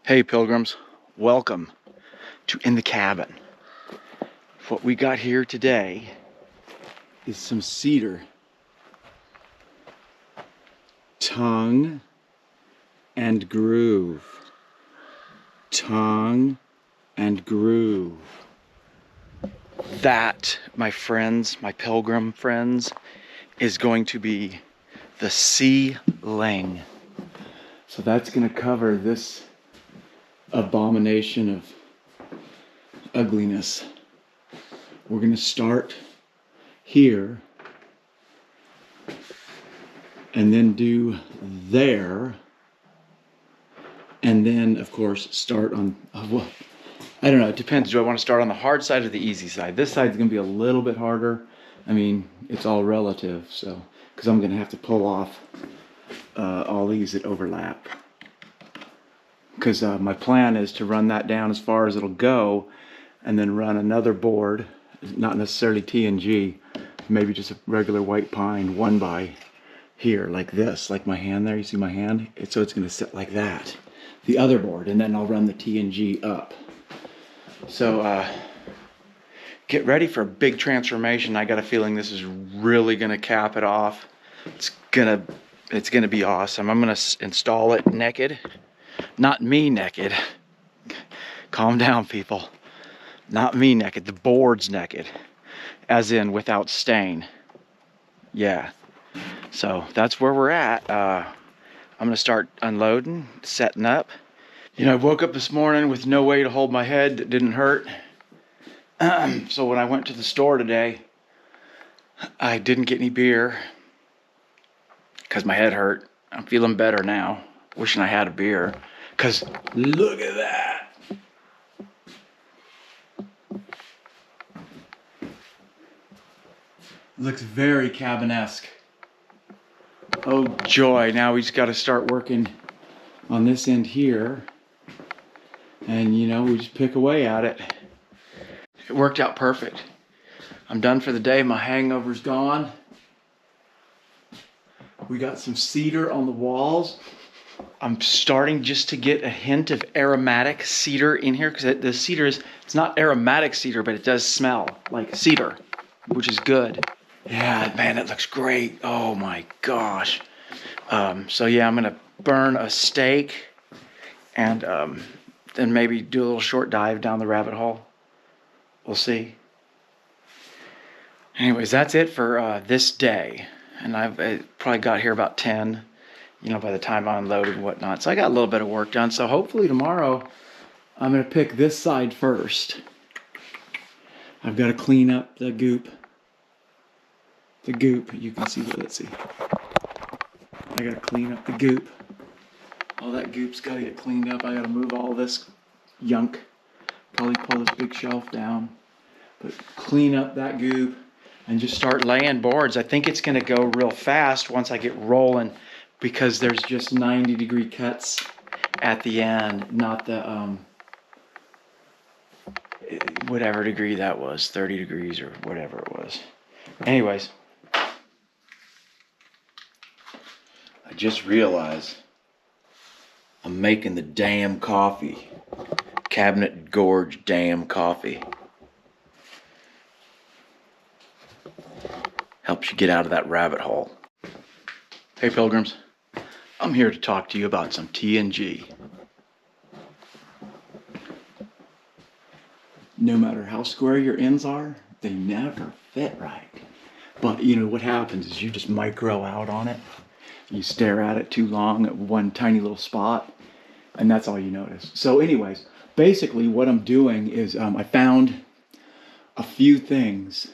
Hey pilgrims, welcome to In the Cabin. What we got here today is some cedar, tongue and groove, tongue and groove. That, my friends, my pilgrim friends, is going to be the ceiling. So that's going to cover this abomination of ugliness. We're going to start here and then do there, and then of course start on well, I don't know, it depends. Do I want to start on the hard side or the easy side? This side's going to be a little bit harder. I mean, it's all relative, so because I'm going to have to pull off all these that overlap. Because my plan is to run that down as far as it'll go and then run another board, not necessarily T&G, maybe just a regular white pine 1x here, like this, like my hand there. You see my hand? So it's going to sit like that, the other board, and then I'll run the T&G up. So get ready for a big transformation. I got a feeling this is really going to cap it off. It's gonna be awesome. I'm going to install it naked. Not me naked. Calm down, people. Not me naked. The board's naked. As in without stain. Yeah. So that's where we're at. I'm going to start unloading, setting up. You know, I woke up this morning with no way to hold my head that didn't hurt. So when I went to the store today, I didn't get any beer because my head hurt. I'm feeling better now. Wishing I had a beer. Because look at that. Looks very cabin-esque. Oh joy, now we just got to start working on this end here. And you know, we just pick away at it. It worked out perfect. I'm done for the day. My hangover's gone. We got some cedar on the walls. I'm starting just to get a hint of aromatic cedar in here, because the cedar it's not aromatic cedar, but it does smell like cedar, which is good. Yeah, man, it looks great. Oh my gosh. So yeah, I'm gonna burn a steak and then maybe do a little short dive down the rabbit hole. We'll see. Anyways, that's it for this day. And I probably got here about 10, you know, by the time I unloaded and whatnot. So I got a little bit of work done. So hopefully tomorrow I'm going to pick this side first. I've got to clean up the goop. The goop, you can see, let's see. I got to clean up the goop. All that goop's got to get cleaned up. I got to move all this junk. Probably pull this big shelf down. But clean up that goop and just start laying boards. I think it's going to go real fast once I get rolling, because there's just 90-degree cuts at the end, not the whatever degree that was, 30 degrees or whatever it was. Anyways, I just realized I'm making the damn coffee. Cabinet Gorge damn coffee. Helps you get out of that rabbit hole. Hey pilgrims, I'm here to talk to you about some T&G. No matter how square your ends are, they never fit right. But you know what happens is you just micro out on it. You stare at it too long at one tiny little spot, and that's all you notice. So anyways, basically what I'm doing is I found a few things.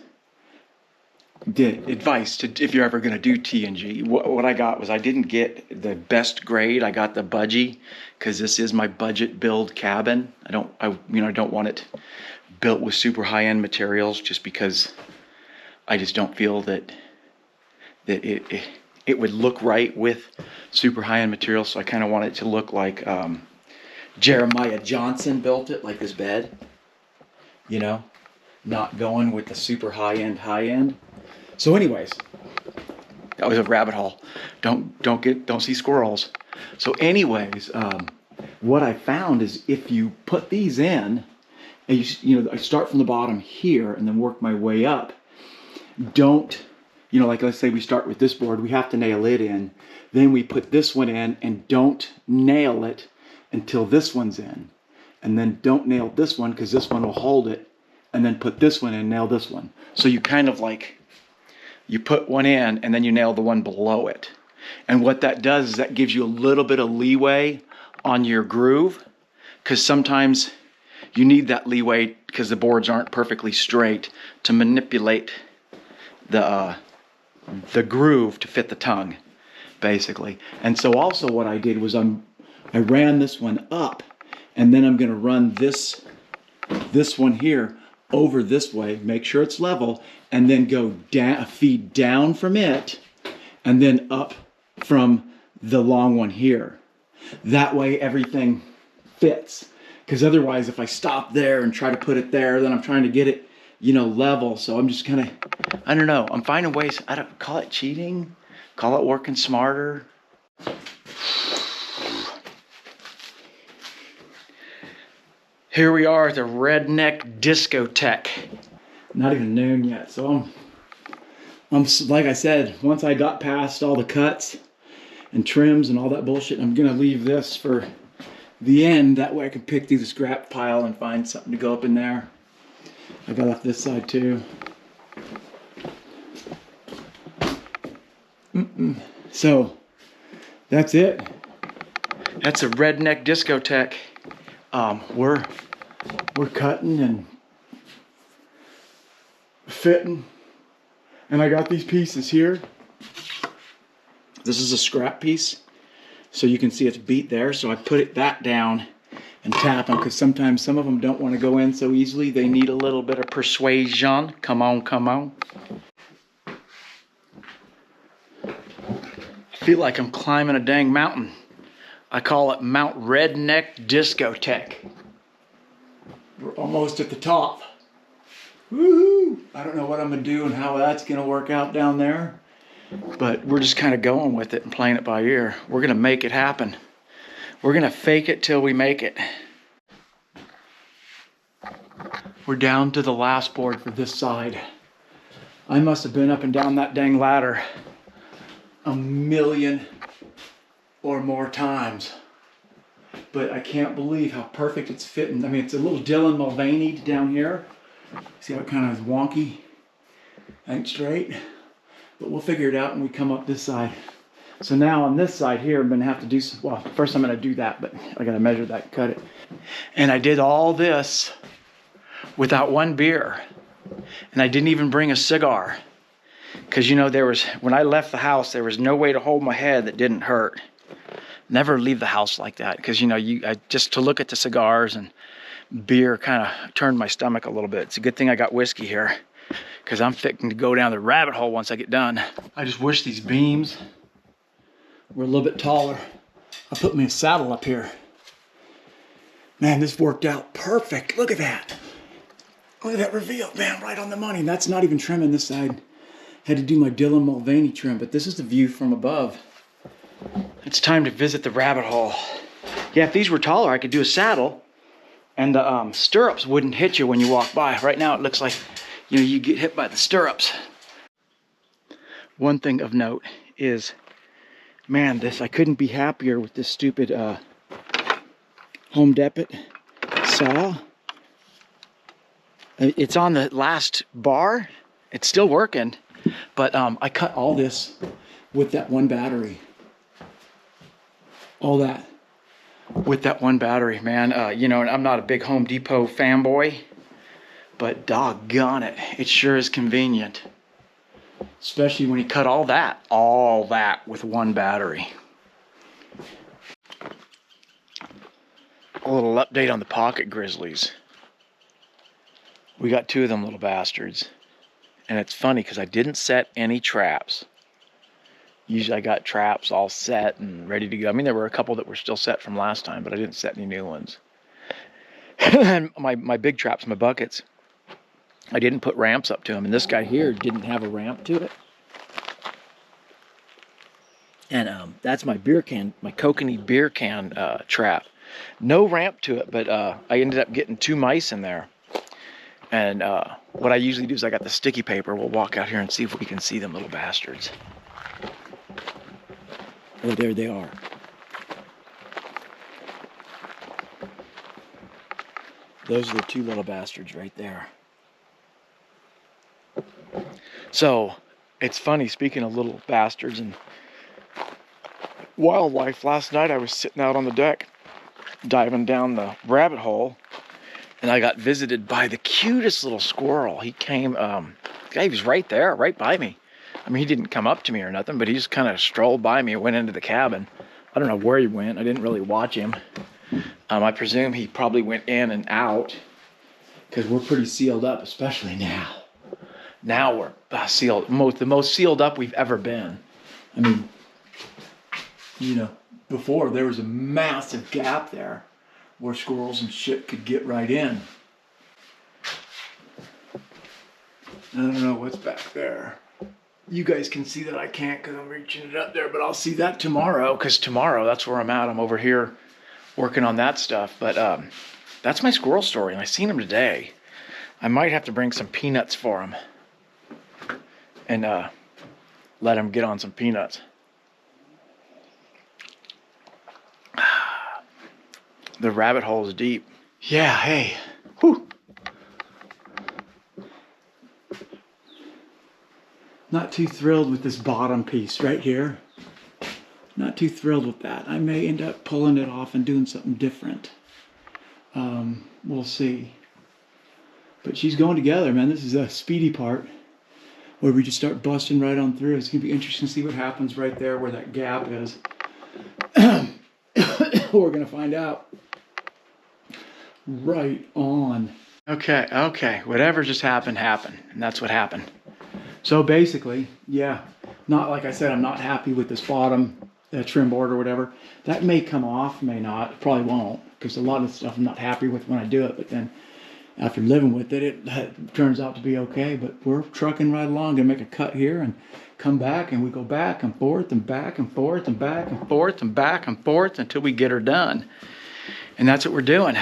Advice to if you're ever going to do T&G. What I got was, I didn't get the best grade. I got the budgie, because this is my budget build cabin. I don't want it built with super high-end materials, just because I just don't feel that it would look right with super high-end materials. So I kind of want it to look like Jeremiah Johnson built it, like this bed. You know, not going with the super high-end. So anyways, that was a rabbit hole. Don't see squirrels. So anyways, what I found is if you put these in, and I start from the bottom here and then work my way up. Don't, like let's say we start with this board, we have to nail it in. Then we put this one in and don't nail it until this one's in. And then don't nail this one because this one will hold it. And then put this one in, nail this one. So you kind of like, you put one in and then you nail the one below it. And what that does is that gives you a little bit of leeway on your groove, because sometimes you need that leeway because the boards aren't perfectly straight to manipulate the groove to fit the tongue, basically. And so also what I did was I ran this one up, and then I'm going to run this one here over this way, make sure it's level, and then go down, feed down from it, and then up from the long one here. That way everything fits. Because otherwise, if I stop there and try to put it there, then I'm trying to get it, level. So I'm just kind of, I don't know. I'm finding ways. I don't call it cheating, call it working smarter. Here we are at the Redneck Discotheque. Not even noon yet. So I'm like I said, once I got past all the cuts and trims and all that bullshit, I'm gonna leave this for the end. That way I can pick through the scrap pile and find something to go up in there. I got off this side too. So that's it. That's a Redneck Discotheque. We're cutting and fitting, and I got these pieces here. This is a scrap piece, so you can see it's beat there. So I put that down and tap them, because sometimes some of them don't want to go in so easily. They need a little bit of persuasion. Come on, come on. I feel like I'm climbing a dang mountain. I call it Mount Redneck Discotheque. We're almost at the top. Woohoo! I don't know what I'm gonna do and how that's gonna work out down there, but we're just kind of going with it and playing it by ear. We're gonna make it happen. We're gonna fake it till we make it. We're down to the last board for this side. I must have been up and down that dang ladder 1,000,000 or more times. But I can't believe how perfect it's fitting. I mean, it's a little Dylan Mulvaney down here. See how it kind of is wonky? Ain't straight. But we'll figure it out when we come up this side. So now on this side here, I'm gonna have to do some, well, first I'm gonna do that, but I gotta measure that and cut it. And I did all this without one beer. And I didn't even bring a cigar. Because when I left the house, there was no way to hold my head that didn't hurt. Never leave the house like that, because just to look at the cigars and beer kind of turned my stomach a little bit. It's a good thing I got whiskey here, because I'm fixing to go down the rabbit hole once I get done. I just wish these beams were a little bit taller. I put me a saddle up here. Man, this worked out perfect. Look at that. Look at that reveal, man, right on the money. And that's not even trimming this side. Had to do my Dylan Mulvaney trim, but this is the view from above. It's time to visit the rabbit hole. Yeah, if these were taller, I could do a saddle, and the stirrups wouldn't hit you when you walk by. Right now, it looks like you get hit by the stirrups. One thing of note is, man, I couldn't be happier with this stupid Home Depot saw. It's on the last bar. It's still working, but I cut all this with that one battery. All that with that one battery, man. I'm not a big Home Depot fanboy, but doggone it, it sure is convenient. Especially when you cut all that with one battery. A little update on the pocket grizzlies. We got 2 of them little bastards. And it's funny because I didn't set any traps. Usually I got traps all set and ready to go. I mean, there were a couple that were still set from last time, but I didn't set any new ones. And my big traps, my buckets, I didn't put ramps up to them. And this guy here didn't have a ramp to it. And that's my beer can, my kokanee beer can trap. No ramp to it, but I ended up getting 2 mice in there. And what I usually do is I got the sticky paper. We'll walk out here and see if we can see them little bastards. Oh, there they are. Those are the 2 little bastards right there. So, it's funny, speaking of little bastards and wildlife, last night I was sitting out on the deck, diving down the rabbit hole, and I got visited by the cutest little squirrel. He came, he was right there, right by me. I mean, he didn't come up to me or nothing, but he just kind of strolled by me and went into the cabin. I don't know where he went. I didn't really watch him. I presume he probably went in and out because we're pretty sealed up, especially now. Now we're sealed, the most sealed up we've ever been. I mean, you know, before there was a massive gap there where squirrels and shit could get right in. I don't know what's back there. You guys can see that I can't because I'm reaching it up there, but I'll see that tomorrow because tomorrow that's where I'm at. I'm over here working on that stuff. But that's my squirrel story, and I seen him today. I might have to bring some peanuts for him and let him get on some peanuts. The rabbit hole is deep. Yeah, hey. Whew. Not too thrilled with this bottom piece right here. Not too thrilled with that. I may end up pulling it off and doing something different. We'll see. But she's going together, man. This is a speedy part where we just start busting right on through. It's going to be interesting to see what happens right there where that gap is. We're going to find out. Right on. Okay. Whatever just happened, happened. And that's what happened. So basically, yeah, not like I said, I'm not happy with this bottom trim board or whatever. That may come off, may not. It probably won't, because a lot of stuff I'm not happy with when I do it. But then after living with it, it turns out to be okay. But we're trucking right along to make a cut here and come back, and we go back and forth and back and forth and back and forth and back and forth until we get her done. And that's what we're doing.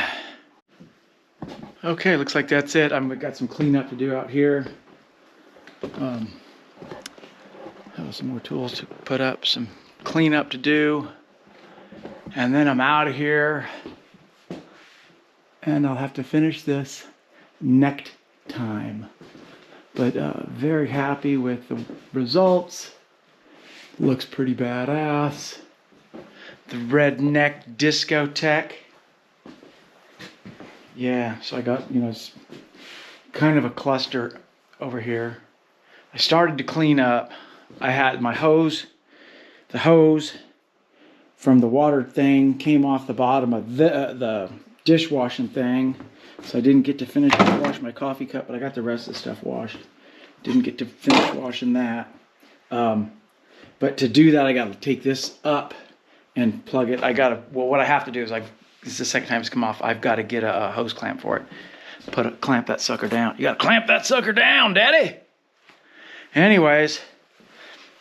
Okay, looks like that's it. I've got some cleanup to do out here. Have some more tools to put up, some cleanup to do, and then I'm out of here. And I'll have to finish this next time. But very happy with the results. Looks pretty badass. The redneck discotheque. Yeah, so I got, it's kind of a cluster over here. I started to clean up. I had my hose, the hose from the water thing came off the bottom of the dishwashing thing. So I didn't get to finish to wash my coffee cup, but I got the rest of the stuff washed. Didn't get to finish washing that. But to do that, I got to take this up and plug it. What I have to do is this is the second time it's come off. I've got to get a hose clamp for it. Clamp that sucker down. You got to clamp that sucker down, daddy. Anyways,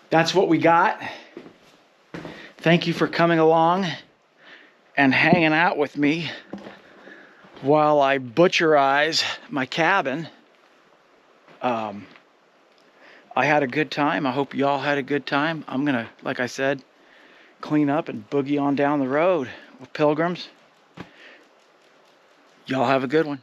that's what we got. Thank you for coming along and hanging out with me while I butcherize my cabin. I had a good time. I hope y'all had a good time. I'm gonna, like I said, clean up and boogie on down the road with pilgrims. Y'all have a good one.